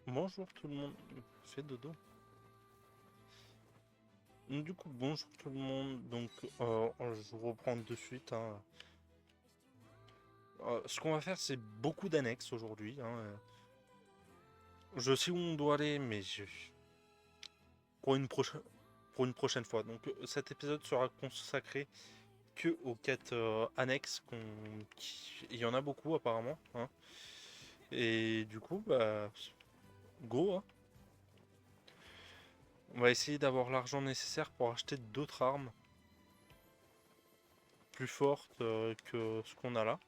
Bonjour tout le monde. Fais dodo. Du coup, bonjour tout le monde. Donc, je reprends de suite, hein. Ce qu'on va faire, c'est beaucoup d'annexes aujourd'hui, hein. Je sais où on doit aller, mais pour pour une prochaine fois. Donc, cet épisode sera consacré que aux quêtes annexes. Il y en a beaucoup apparemment, hein. Et du coup, bah, go, hein. On va essayer d'avoir l'argent nécessaire pour acheter d'autres armes plus fortes que ce qu'on a là.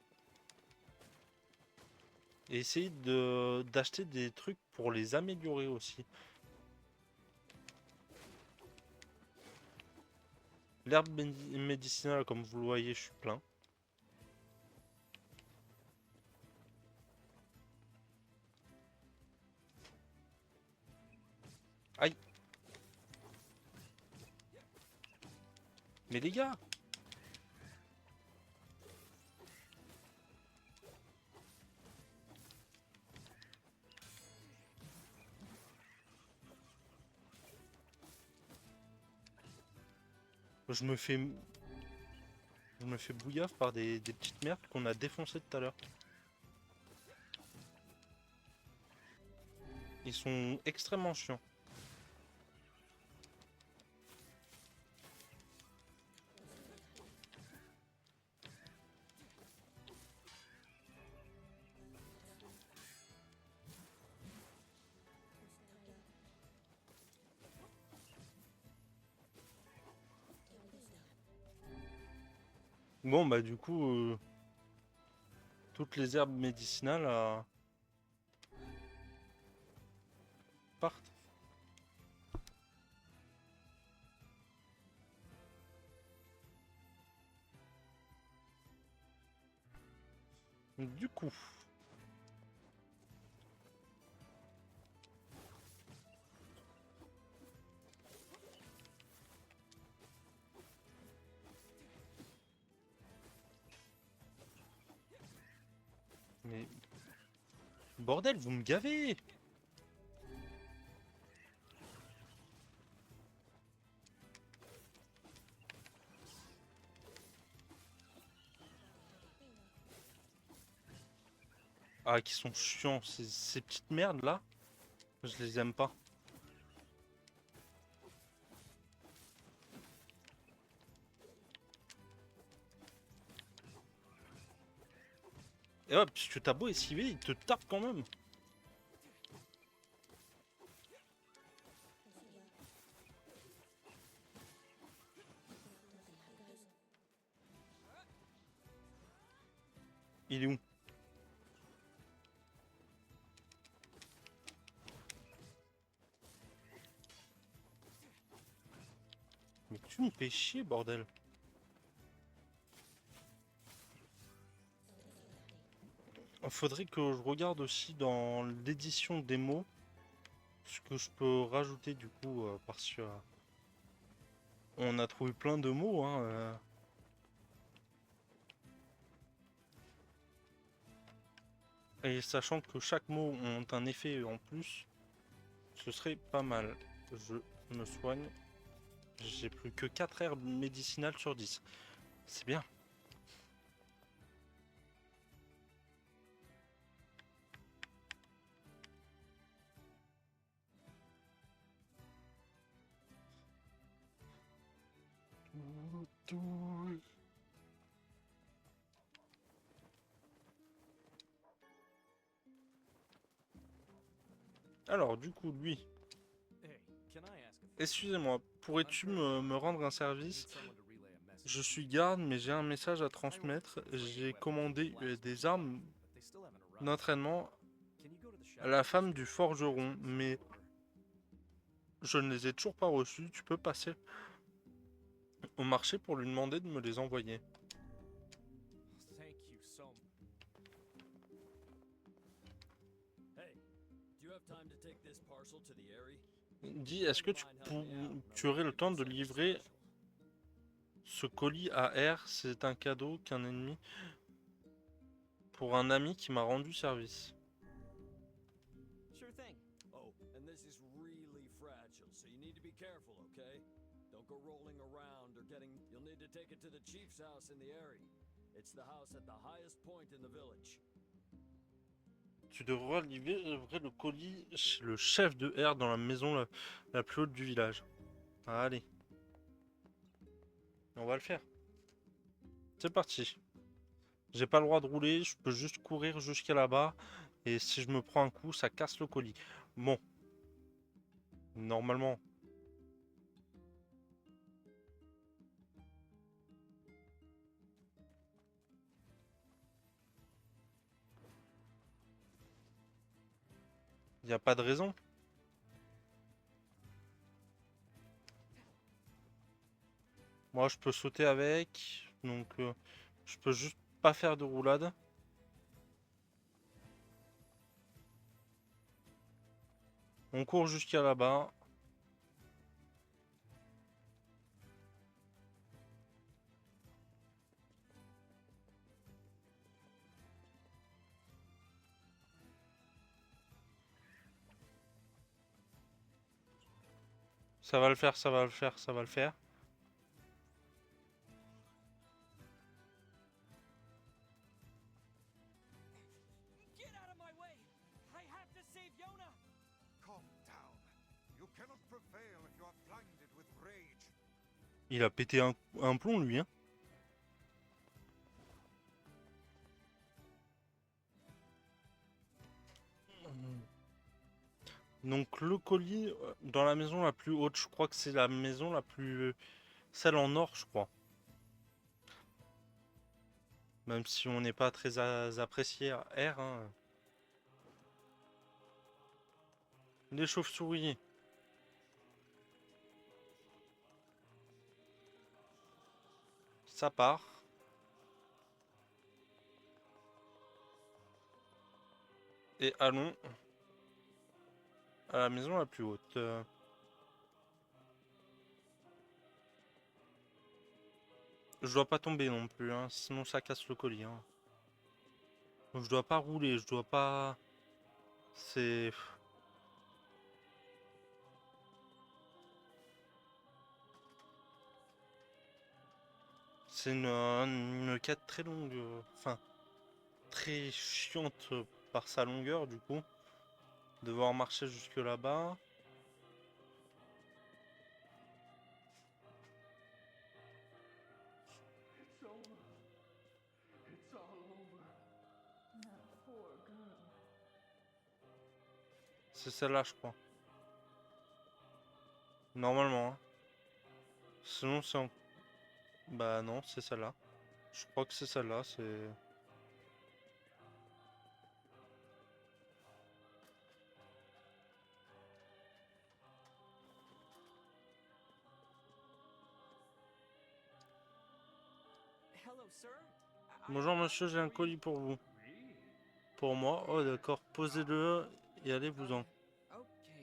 Et essayer d'acheter des trucs pour les améliorer aussi. L'herbe médicinale, comme vous le voyez, je suis plein. Aïe. Mais les gars, je me fais, je me fais bouillave par des petites merdes qu'on a défoncées tout à l'heure. Ils sont extrêmement chiants. Bon, bah du coup, toutes les herbes médicinales partent. Du coup, mais bordel, vous me gavez! Ah, qui sont chiants, ces petites merdes là, je les aime pas. Et hop, puisque t'as beau esquiver, ils te tapent quand même. Il est où? Mais tu me fais chier, bordel. Faudrait que je regarde aussi dans l'édition des mots ce que je peux rajouter du coup parce que on a trouvé plein de mots, hein, et sachant que chaque mot ont un effet en plus, ce serait pas mal. Je me soigne. J'ai plus que 4 herbes médicinales sur 10. C'est bien. Alors du coup lui, excusez-moi, pourrais-tu me rendre un service? Je suis garde, mais j'ai un message à transmettre. J'ai commandé des armes d'entraînement à la femme du forgeron, mais je ne les ai toujours pas reçues. Tu peux passer au marché pour lui demander de me les envoyer. Dis, est-ce que tu aurais le temps de livrer ce colis à R? C'est un cadeau qu'un ennemi pour un ami qui m'a rendu service. careful, okay? Don't go rolling around or getting... You'll need to take it to the chief's house in the area. It's the house at the highest point in the village. Tu devras livrer le colis chez le chef de R dans la maison la plus haute du village. Allez. On va le faire. C'est parti. J'ai pas le droit de rouler, je peux juste courir jusqu'à là-bas. Et si je me prends un coup, ça casse le colis. Bon. Normalement. Il n'y a pas de raison. Moi, je peux sauter avec. Donc, je peux juste pas faire de roulade. On court jusqu'à là-bas. Ça va le faire, ça va le faire, ça va le faire. Get out of my way! I have to save Yona! Calm down. You cannot prevail if you are blinded with rage. Il a pété un plomb, lui, hein. Donc le colis dans la maison la plus haute, je crois que c'est la maison la plus... celle en or, je crois. Même si on n'est pas très apprécié à R. Hein. Les chauves-souris. Ça part. Et allons à la maison la plus haute. Je dois pas tomber non plus, hein, sinon ça casse le colis. Hein. Donc je dois pas rouler, je dois pas... C'est... C'est une quête très longue, enfin, très chiante par sa longueur du coup. Devoir marcher jusque là-bas. It's over. It's all over. That poor girl. C'est celle-là, je crois. Normalement. Hein. Sinon, c'est en... Bah non, c'est celle-là. Je crois que c'est celle-là, c'est... Hello, sir. Bonjour monsieur, j'ai un colis pour vous. Pour moi. Oh d'accord, posez-le et allez-vous-en.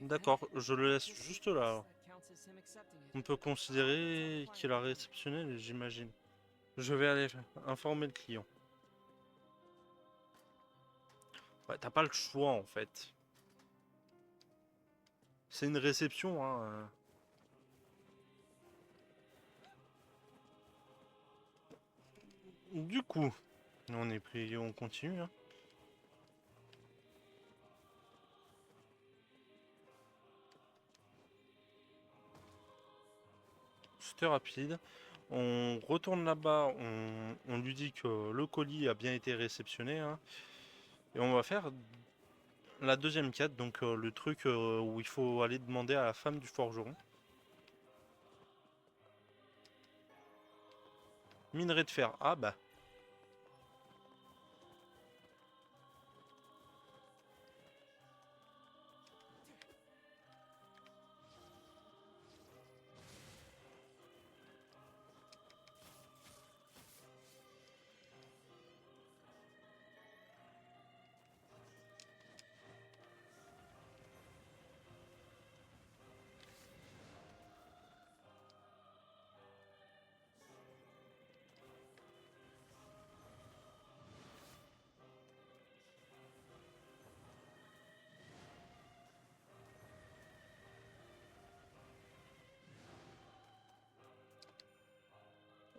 D'accord, je le laisse juste là. Alors. On peut considérer qu'il a réceptionné, j'imagine. Je vais aller informer le client. Ouais, t'as pas le choix en fait. C'est une réception, hein. Du coup, on est pris, on continue. Hein. C'était rapide. On retourne là-bas, on lui dit que le colis a bien été réceptionné. Hein, et on va faire la deuxième quête, donc le truc où il faut aller demander à la femme du forgeron. Minerai de fer. Ah bah.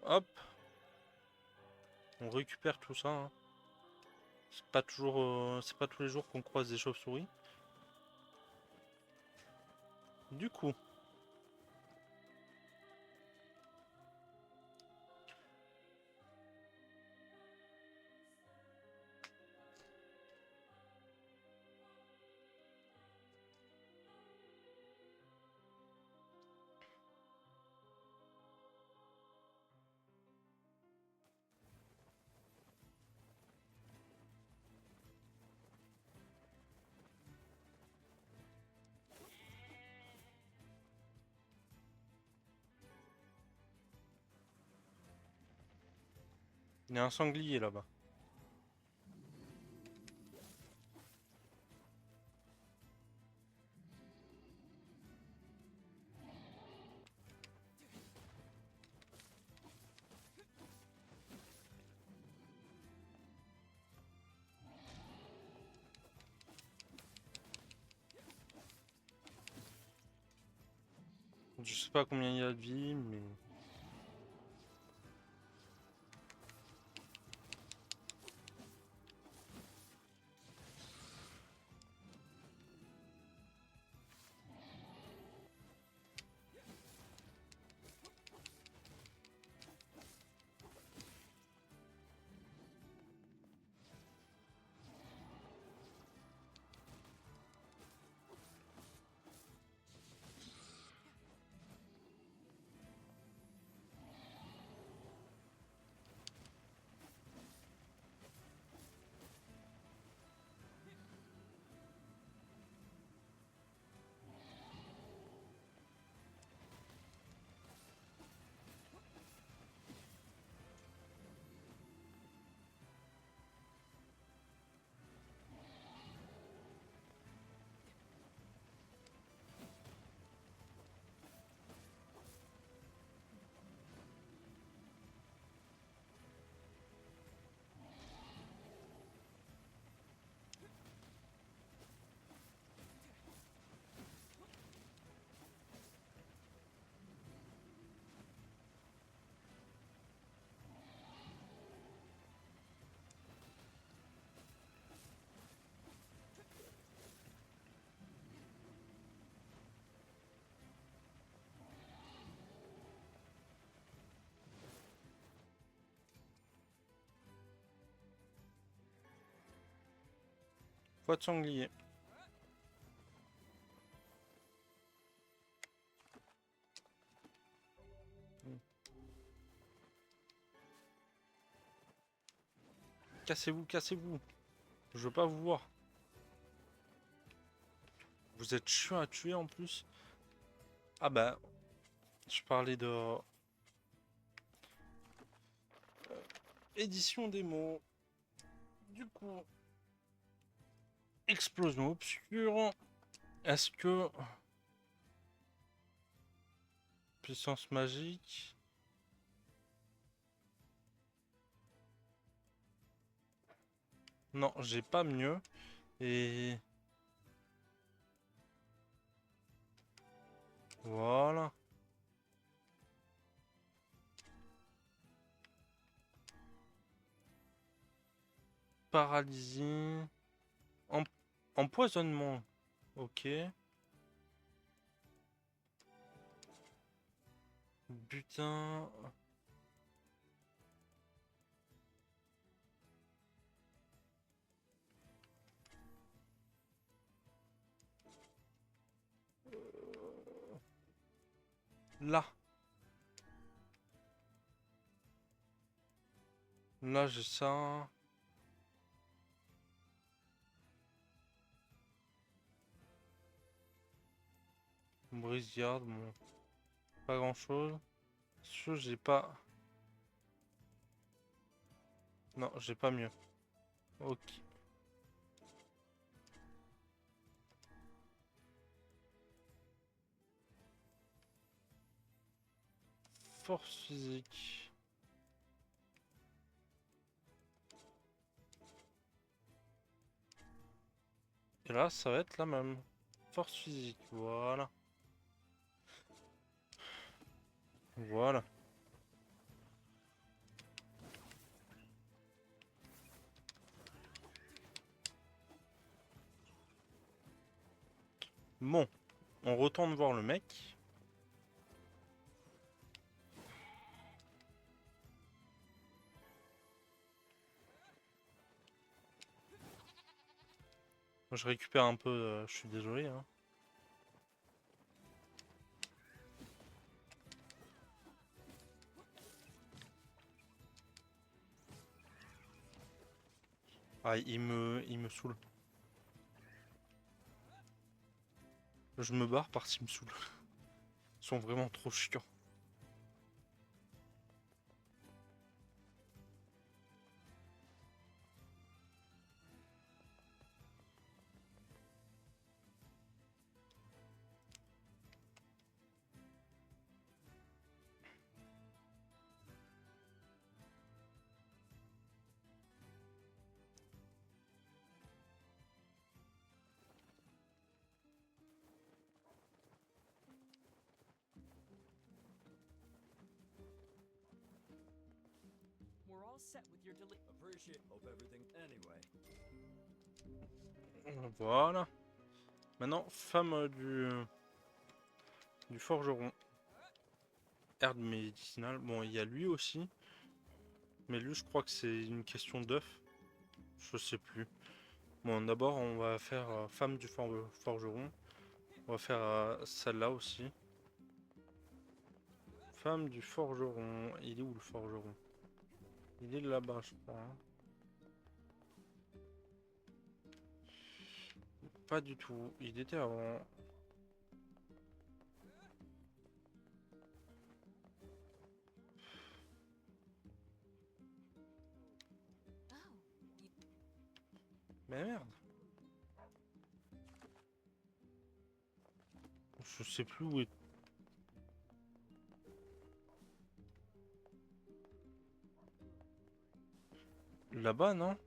Hop, on récupère tout ça. Hein. C'est pas toujours, c'est pas tous les jours qu'on croise des chauves-souris. Du coup, il y a un sanglier là-bas. Je sais pas combien il y a de vie, mais... Quoi de sanglier. Cassez-vous, cassez-vous. Je veux pas vous voir. Vous êtes chiant à tuer en plus. Ah bah, je parlais de... édition démo. Du coup... Explosion obscure. Est-ce que... Puissance magique. Non, j'ai pas mieux. Et... Voilà. Paralysie. Empoisonnement. Ok. Butin. Là. Là, j'ai ça. Brise-garde, bon. Pas grand-chose. Sûr, j'ai pas... Non, j'ai pas mieux. Ok. Force physique. Et là, ça va être la même. Force physique, voilà. Voilà. Bon, on retourne voir le mec. Je récupère un peu, je suis désolé, hein. Ah, il me saoule. Je me barre parce qu'ils me saoulent. Ils sont vraiment trop chiants. We're all set with your Appreciate. Hope everything. Anyway. Voilà. Maintenant, femme du forgeron. Herbe médicinale. Bon, il y a lui aussi. Mais lui, je crois que c'est une question d'œuf. Je sais plus. Bon, d'abord, on va faire femme du forgeron. On va faire celle-là aussi. Femme du forgeron. Il est où le forgeron? Il est là-bas, je crois, hein. Pas du tout. Il était avant. Mais merde. Je sais plus où est. Là-bas, non?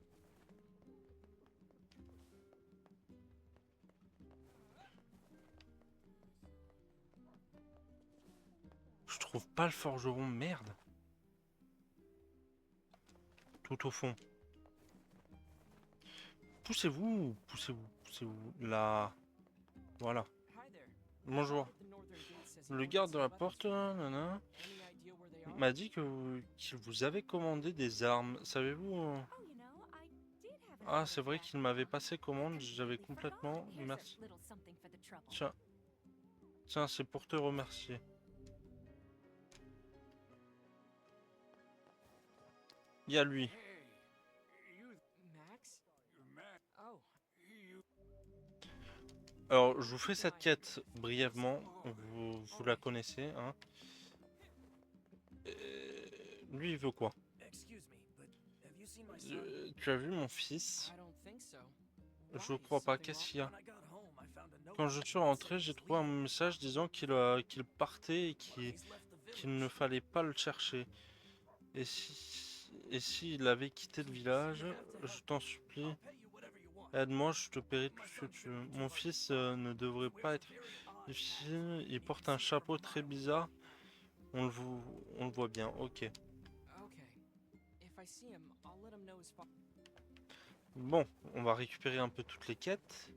Je trouve pas le forgeron, merde. Tout au fond. Poussez-vous, poussez-vous, poussez-vous. Là. Voilà. Hi there. Bonjour. The northern gate says Le he garde wants de to la let us porte, in. nana, Any idea where they are? m'a dit qu'il vous avait commandé des armes. Savez-vous? Oh, you know, I did have an Ah, idea c'est of vrai that. qu'il m'avait passé commande. I J'avais completely complètement. forgot. Here's a Merci. little something for the trouble. Tiens. Tiens, c'est pour te remercier. Il y a lui. Max? Oh, Alors, je vous fais cette quête brièvement. Vous la connaissez, hein. Lui, il veut quoi? Excuse me, but have you seen my son? Tu as vu mon fils? I don't think so. Je Why? crois pas. Something Qu'est-ce wrong? qu'il y a? When I got home, I found a note. Quand je suis It rentré, said j'ai he was trouvé un leaving. message disant qu'il partait et Well, he's left the qu'il ne village. fallait pas le chercher. Et s'il avait quitté le village, You have to je help t'en me. supplie, I'll pay you whatever you want. aide-moi, je te paierai tout My ce que son tu veux. shouldn't be too Mon hard to fils control. ne devrait He pas wears a être very odd difficile, il hat. You porte can un see it from chapeau a très mile bizarre, away. on le voit bien, ok. Okay. If I see him, I'll let him know his father. Bon, on va récupérer un peu toutes les quêtes.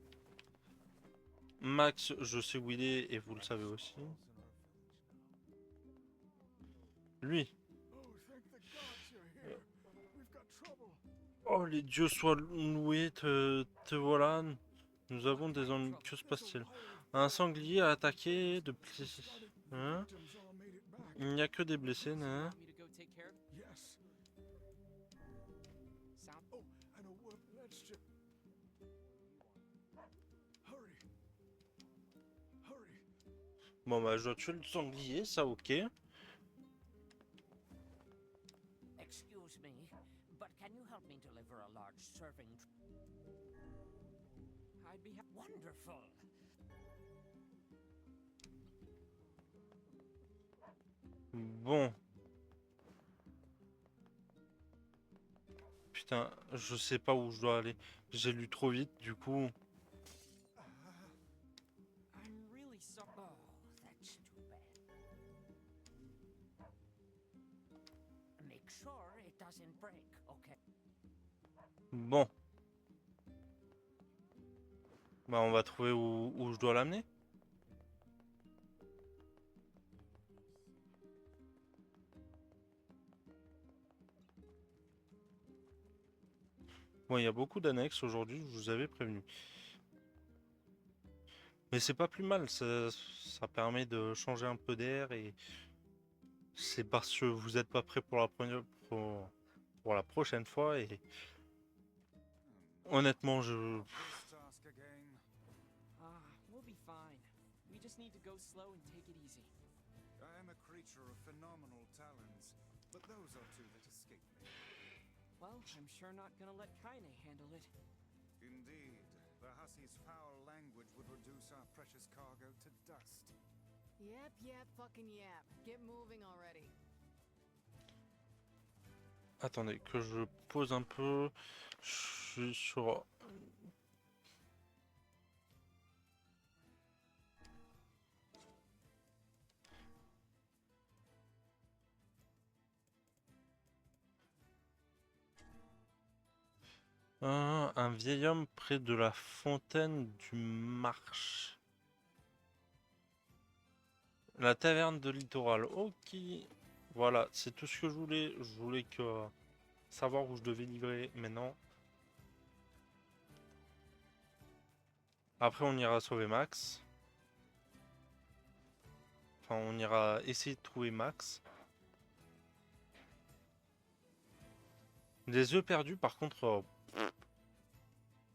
Max, je sais où il est et vous le savez aussi. Lui. Oh, les dieux soient loués, te voilà. Nous avons des ennuis. Que se passe-t-il? Un sanglier a attaqué de hein? Il n'y a que des blessés, You hein? want me to go take care of it? Yes. Sound Oh, and a word. Let's just. Hurry. Hurry. Bon bah je dois tuer le sanglier, ça ok. Excuse me, but can you help me deliver a large serving? I'd be Wonderful. Bon. Putain, je sais pas où je dois aller. J'ai lu trop vite, du coup. I'm really sorry. Oh, that's too bad. Make sure it doesn't break, okay? Bon. Bah on va trouver où je dois l'amener. Bon, il y a beaucoup d'annexes aujourd'hui, je vous avais prévenu. Mais c'est pas plus mal, ça permet de changer un peu d'air et c'est parce que vous n'êtes pas prêt pour pour la prochaine fois et honnêtement This task again. We'll be fine. We just need to go slow and take it easy. I am a creature of phenomenal talents, but those are two that escape me. Well, I'm sure not gonna let Kaine handle it. Indeed, the hussey's foul language would reduce our precious cargo to dust. Yep, fucking yep. Get moving already. attendez que je pose un peu. Je suis sur un vieil homme près de la fontaine du Marche. La taverne de littoral. Ok. Voilà, c'est tout ce que je voulais. Je voulais que savoir où je devais livrer maintenant. Après, on ira sauver Max. Enfin, on ira essayer de trouver Max. Des œufs perdus, par contre,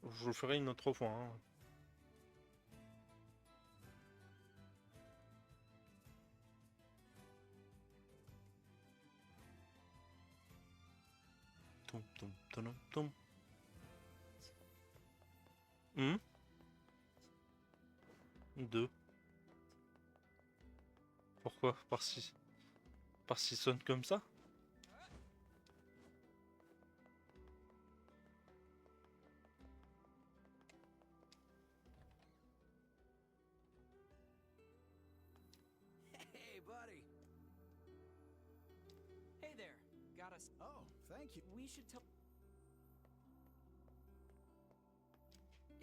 je le ferai une autre fois. Hein. Toum, toum, toum, toum. Deux. Pourquoi? Parce qu'il sonne comme ça? Hey, buddy. Hey there. Got us. Oh, thank you. We should tell.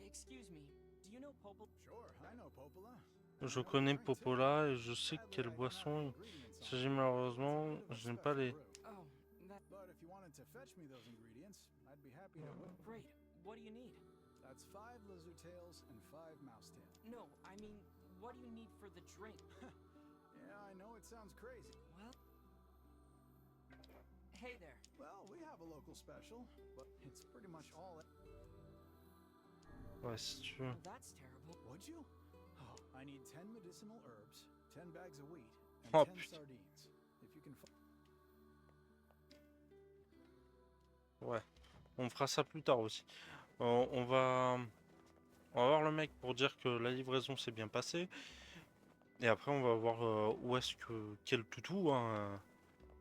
Excuse me. Do you know Popol? Sure, I know Popola. Je connais Popola et je sais quelle boisson il s'agit malheureusement. Je n'ai pas les... Oh, that. But if you wanted to fetch me those ingredients, I'd be happy to. Great. What do you need? That's 5 lizard tails and 5 mouse tails. No, I mean, what do you need for the drink? Yeah, I know it sounds crazy. Well. Hey there. Well, we have a local special, but it's pretty much all. Ouais, si tu veux. Well, that's terrible. Would you? Oh, I need 10 medicinal herbs, 10 bags of wheat, and Oh, 10 putain. sardines. If you can. Ouais. On fera ça plus tard aussi. On va... On va voir le mec pour dire que la livraison s'est bien passée. Et après, on va voir où est-ce que... Quel toutou, hein,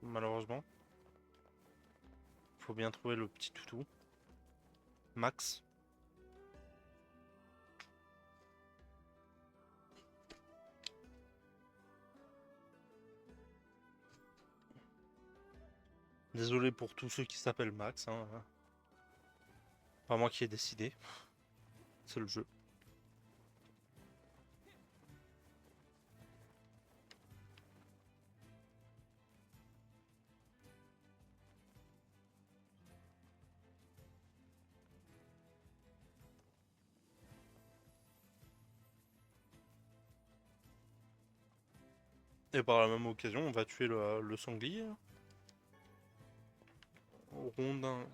malheureusement. Faut bien trouver le petit toutou. Max. Désolé pour tous ceux qui s'appellent Max. Hein. Pas moi qui ai décidé. C'est le jeu. Et par la même occasion, on va tuer le sanglier. Rondin.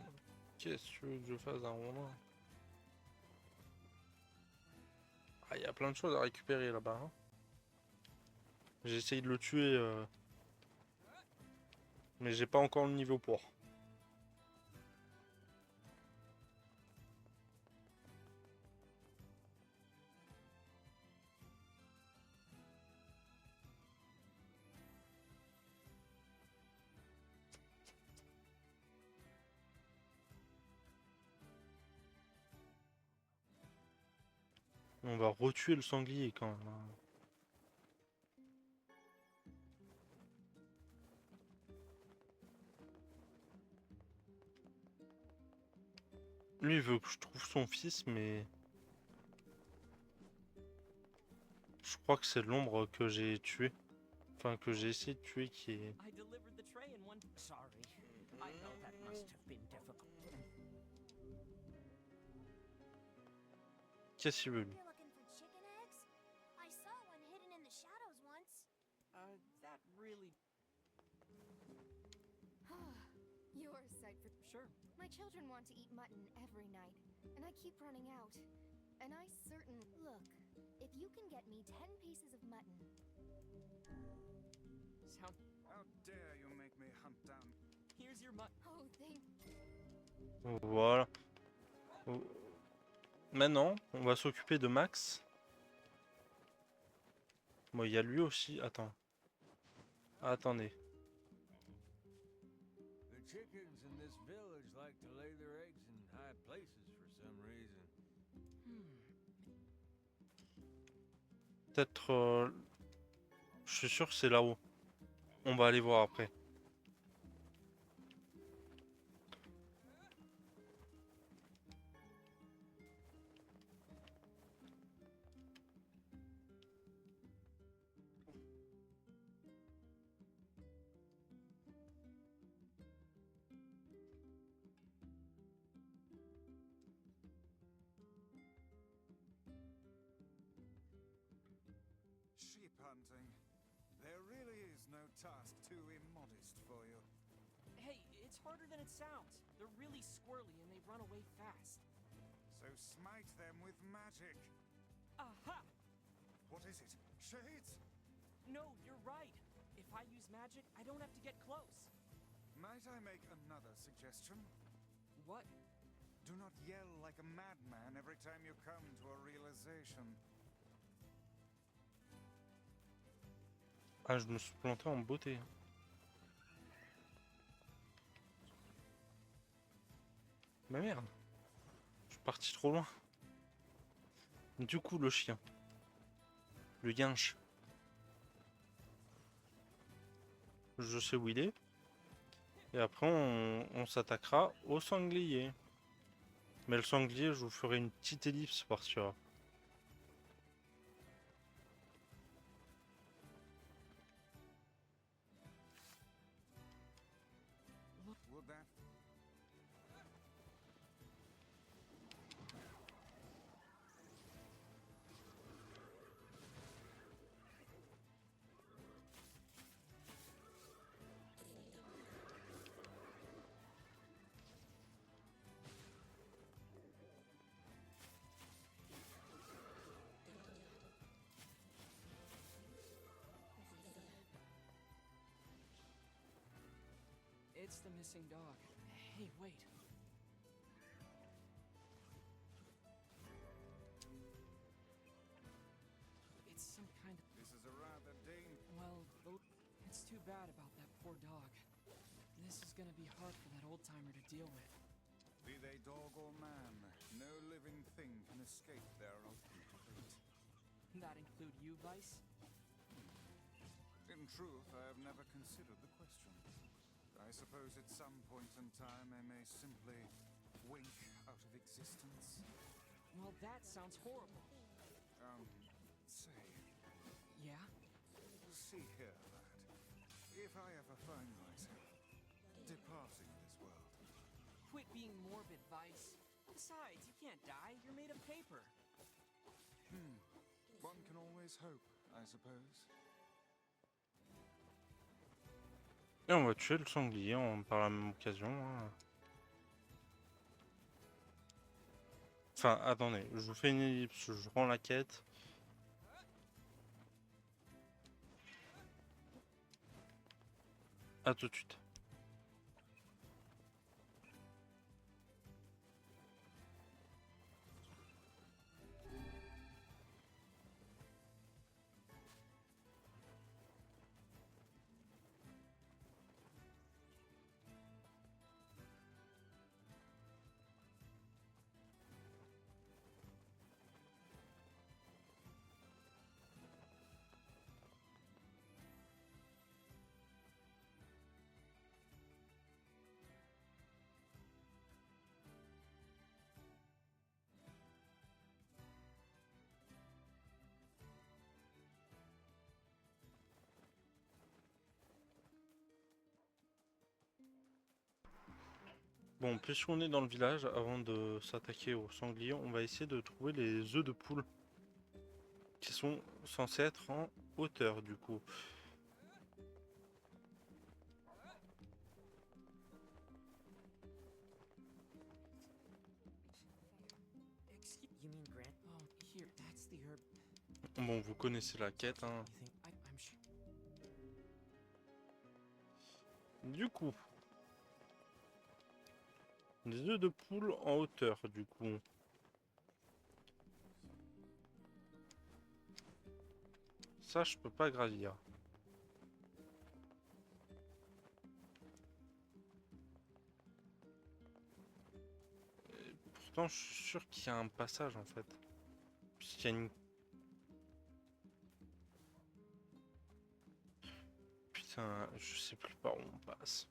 Qu'est-ce que tu veux que je fasse d'un rondin? Ah, il y a plein de choses à récupérer là-bas. Hein. J'ai essayé de le tuer, mais j'ai pas encore le niveau pour. On va retuer le sanglier quand même. Hein. Lui il veut que je trouve son fils, mais Je crois que c'est l'ombre que j'ai tué. Enfin, que j'ai essayé de tuer qui est... I delivered the tray in one. Sorry. I know that must have been difficult. Qu'est-ce qu'il veut lui? You're looking for chicken eggs? I saw one hidden in the shadows once. That really. You're a sight for. Sure. My children want to eat mutton every night, and I keep running out. And I certain. Look, if you can get me 10 pieces of mutton, Sound. How dare you make me hunt down... Here's your mut. Oh, thank. Voilà. Maintenant, on va s'occuper de Max. Bon, il y a lui aussi. Attends. Attendez. The chickens in this village like to lay their eggs in high places for some reason. Peut-être... je suis sûr que c'est là-haut. On va aller voir après. Sheep hunting. There really is no task too immodest for you. Hey, it's harder than it sounds. They're really squirrely and they run away fast. So smite them with magic. Aha! What is it? Shades? No, you're right. If I use magic, I don't have to get close. Might I make another suggestion? What? Do not yell like a madman every time you come to a realization. Ah, je me suis planté en beauté. Mais merde. Je suis parti trop loin. Du coup, le chien. Le yinche. Je sais où il est. Et après, on s'attaquera au sanglier. Mais le sanglier, je vous ferai une petite ellipse par sur. Would that... It's the missing dog. Hey, wait. It's some kind of. This is a rather Well, it's too bad about that poor dog. This is gonna be hard for that old timer to deal with. Be they dog or man, no living thing can escape their ultimate fate. That include you, Vice? In truth, I have never considered the question. I suppose at some point in time I may simply wink out of existence. Well, that sounds horrible. Say, Yeah? see here, lad. If I ever find myself departing this world, Quit being morbid, Vice. Besides, you can't die. You're made of paper. one can always hope, I suppose. Et on va tuer le sanglier par la même occasion. Hein. Enfin, attendez, je vous fais une ellipse, je rends la quête. A tout de suite. Bon, puisqu'on est dans le village, avant de s'attaquer aux sangliers, on va essayer de trouver les œufs de poule. Qui sont censés être en hauteur, du coup. You mean Grant? Oh, here, that's the herb. Bon, vous connaissez la quête, hein. You think I'm sure. Du coup. Des œufs de poule en hauteur, du coup. Ça, je peux pas gravir. Et pourtant, je suis sûr qu'il y a un passage, en fait. Puisqu'il y a une... Putain, je sais plus par où on passe.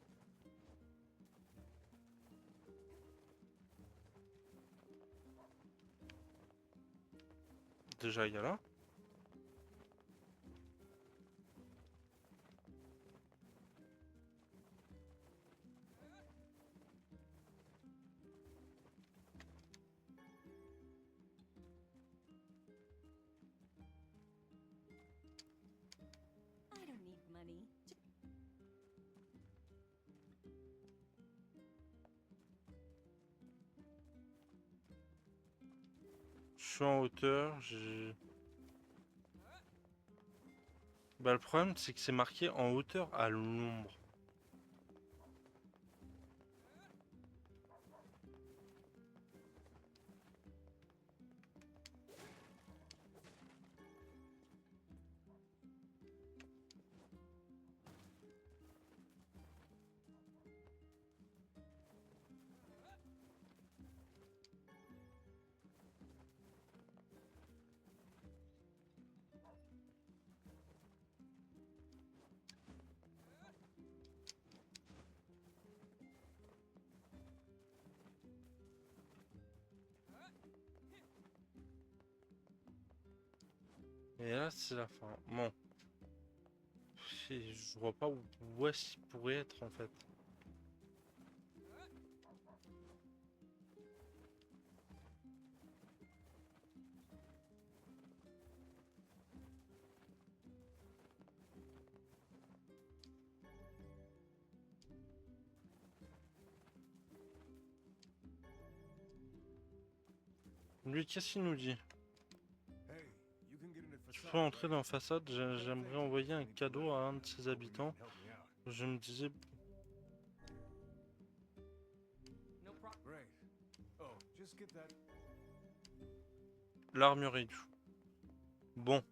Déjà, il y a là. I don't need money. Je suis en hauteur, j'ai... Bah, le problème, c'est que c'est marqué en hauteur à l'ombre. Et là, c'est la fin. Bon. Je vois pas où est-ce qu'il pourrait être, en fait. Lui, qu'est-ce qu'il nous dit? Hey, you can get into Tu facade, peux entrer right? dans la façade, j'aimerais envoyer un cadeau à un de ses habitants. Help me out. Je me disais, No problem. Great. Oh, just get that. l'armurerie. Bon.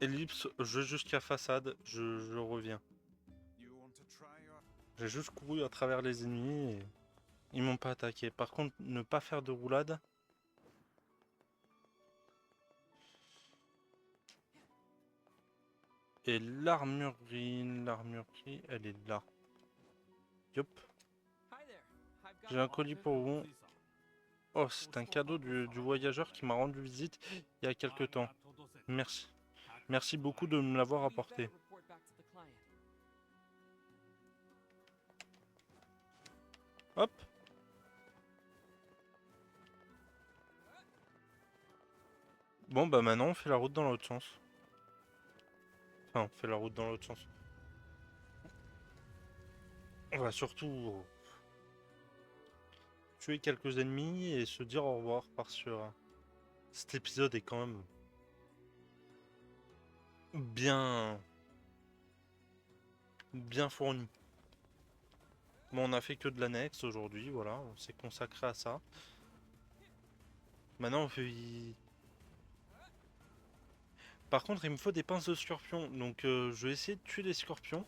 Ellipse, je jusqu'à façade, je reviens. You want to try your... J'ai juste couru à travers les ennemis et ils m'ont pas attaqué. Par contre, ne pas faire de roulade. Et l'armurerie, elle est là. Yop. Hi there. I've got J'ai un colis pour vous. Oh, c'est un cadeau du voyageur qui m'a rendu visite il y a quelque temps. Merci. Merci beaucoup de me l'avoir We'd apporté. better report back to the client. Hop. Bon, bah maintenant on fait la route dans l'autre sens. Enfin, on fait la route dans l'autre sens. On va surtout tuer quelques ennemis et se dire au revoir parce que cet épisode est quand même bien fourni. Bon, on a fait que de l'annexe aujourd'hui, voilà, on s'est consacré à ça. Maintenant on fait... Par contre, il me faut des pinces de scorpion, donc je vais essayer de tuer les scorpions.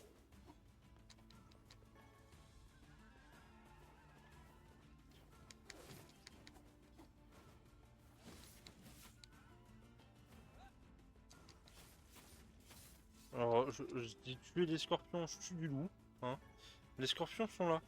Alors, je dis tuer les scorpions, je tue du loup. Hein. Les scorpions sont là.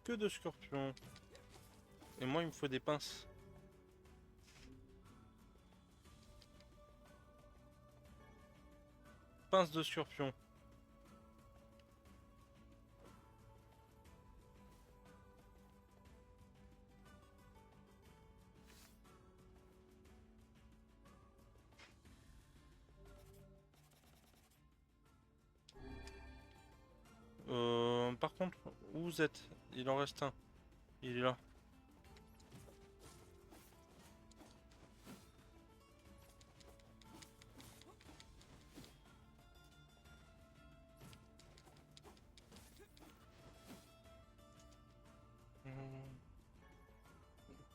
que de scorpions. Et moi, il me faut des pinces. Pinces de scorpion. Par contre, où vous êtes? Il en reste un. Il est là.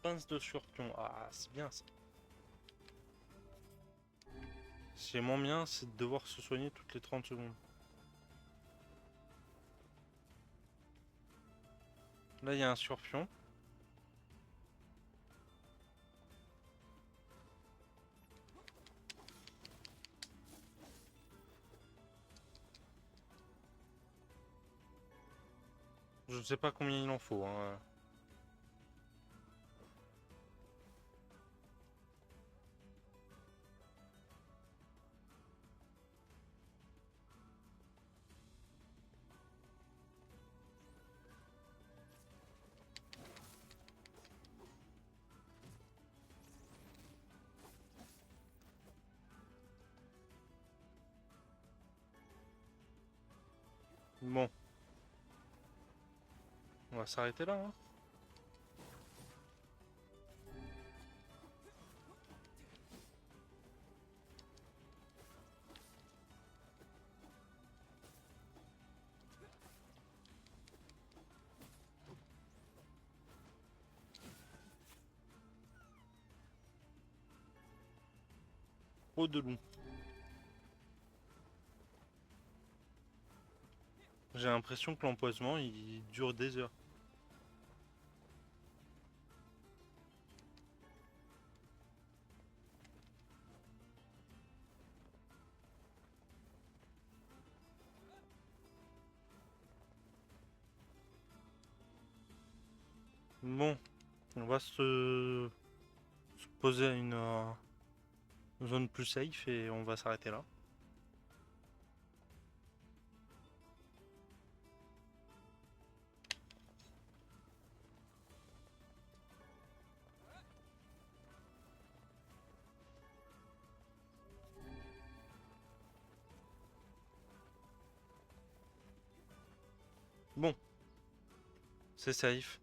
Pince de scorpion. Ah, c'est bien ça. C'est moins bien, c'est de devoir se soigner toutes les 30 secondes. Là, il y a un scorpion. Je ne sais pas combien il en faut, hein. Bon. On va s'arrêter là, hein. Trop de loup. J'ai l'impression que l'empoisonnement il dure des heures. Bon, on va se poser à une zone plus safe et on va s'arrêter là. Bon, c'est safe.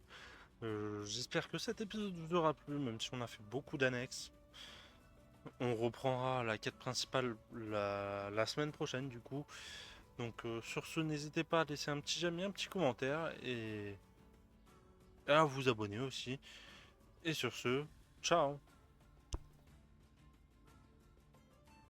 J'espère que cet épisode vous aura plu, même si on a fait beaucoup d'annexes. On reprendra la quête principale la semaine prochaine du coup. Donc sur ce, n'hésitez pas à laisser un petit j'aime et un petit commentaire et à vous abonner aussi. Et sur ce, ciao!